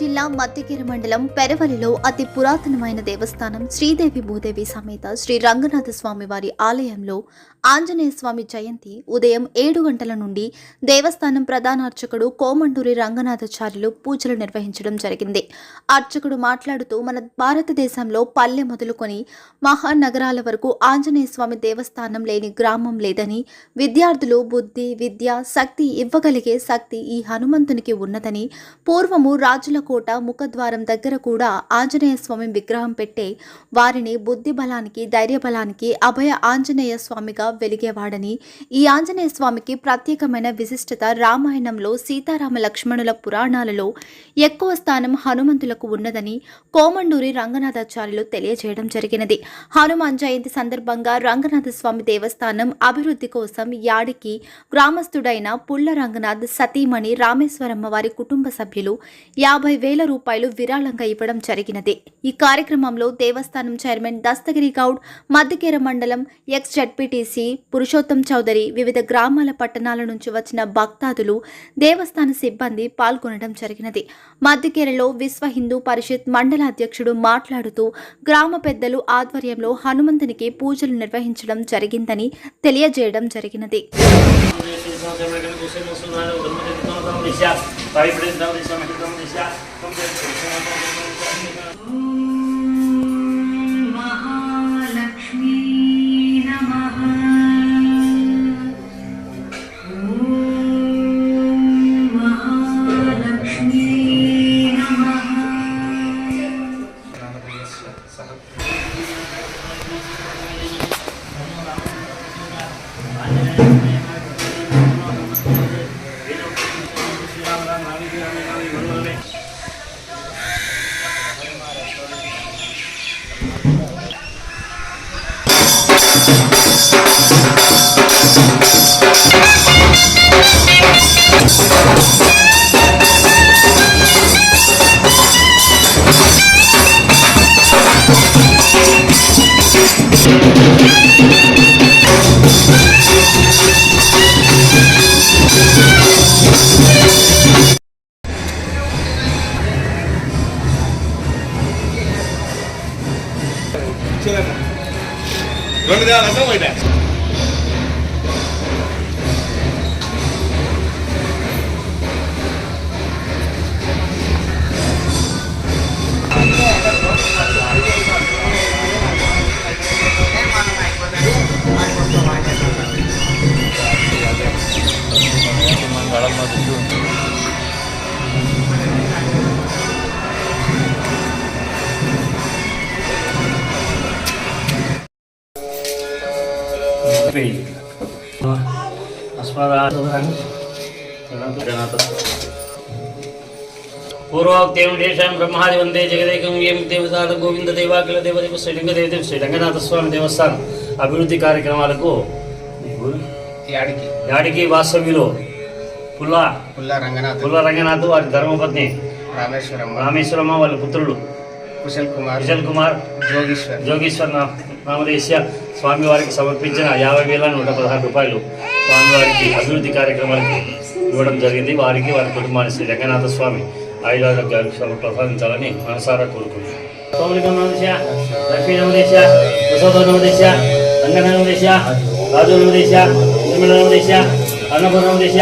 జిల్లా మధ్యగిరి మండలం పెరవలిలో అతి పురాతనమైన దేవస్థానం శ్రీదేవి భూదేవి సమేత శ్రీ రంగనాథ స్వామి వారి ఆలయంలో ఆంజనేయ స్వామి జయంతి ఉదయం 7 గంటల నుండి దేవస్థానం ప్రధాన అర్చకుడు కోమండూరి రంగనాథాచార్యులు పూజలు నిర్వహించడం జరిగింది. అర్చకుడు మాట్లాడుతూ మన భారతదేశంలో పల్లె మొదలుకొని మహానగరాల వరకు ఆంజనేయ స్వామి దేవస్థానం లేని గ్రామం లేదని, విద్యార్థులు బుద్ధి విద్య శక్తి ఇవ్వగలిగే శక్తి ఈ హనుమంతునికి ఉన్నదని, పూర్వము రాజుల కోట ముఖద్వారం దగ్గర కూడా ఆంజనేయ స్వామి విగ్రహం పెట్టే వారిని బుద్ధి బలానికి ధైర్య బలానికి అభయ ఆంజనేయ స్వామిగా వెలిగేవాడని, ఈ ఆంజనేయ స్వామికి ప్రత్యేకమైన విశిష్టత రామాయణంలో సీతారామ లక్ష్మణుల పురాణాలలో ఎక్కువ స్థానం హనుమంతులకు ఉన్నదని కోమండూరి రంగనాథాచార్యులు తెలియజేయడం జరిగినది. హనుమాన్ జయంతి సందర్భంగా రంగనాథ స్వామి దేవస్థానం అభివృద్ధి కోసం యాడికి గ్రామస్తుడైన పుల్ల రంగనాథ్ సతీమణి రామేశ్వరమ్మ వారి కుటుంబ సభ్యులు 50,000 రూపాయలు విరాళంగా ఇవ్వడం జరిగినది. ఈ కార్యక్రమంలో దేవస్థానం చైర్మన్ దస్తగిరి గౌడ్, మధ్యకేర మండలం ఎక్స్ జడ్పీటీసీ పురుషోత్తం చౌదరి, వివిధ గ్రామాల పట్టణాల నుంచి వచ్చిన భక్తాదులు, దేవస్థాన సిబ్బంది పాల్గొనడం జరిగినది. మధ్యకేరలో విశ్వ హిందూ పరిషత్ మండల అధ్యక్షుడు మాట్లాడుతూ గ్రామ పెద్దలు ఆధ్వర్యంలో హనుమంతునికి పూజలు నిర్వహించడం జరిగిందని తెలియజేయడం జరిగినది. పూర్వోక్తేం దేశాం బ్రహ్మాది వందే జగదేకం ఏం దేవతాల గోవింద దేవాకిల దేవదేవ శ్రీలింగదేవదేవ శ్రీ రంగనాథ స్వామి దేవస్థానం అభివృద్ధి కార్యక్రమాలకు యాడికి వాస్తవ్యులు పుల్ల రంగనాథ్ వారి ధర్మపత్ని రామేశ్వరమ్మ వాళ్ళ పుత్రుడు కుశల్ కుమార్ జోగీశ్వర్ నామదేశ్య స్వామివారికి సమర్పించిన 50,116 రూపాయలు స్వామివారికి అభివృద్ధి కార్యక్రమానికి ఇవ్వడం జరిగింది. వారికి వారి కుటుంబాన్ని శ్రీ రంగనాథ స్వామి ఆయురారోగ్యాలు ప్రసాదించాలని మనసారా కోరుకుంటున్నాను. లక్ష్మీ నమదేశ, ప్రసోద నమదేశ, రంగన నమదేశ, రాజు నమదేశ, నిర్మల నమదేశ, అన్నపూర్ణ నమదేశ.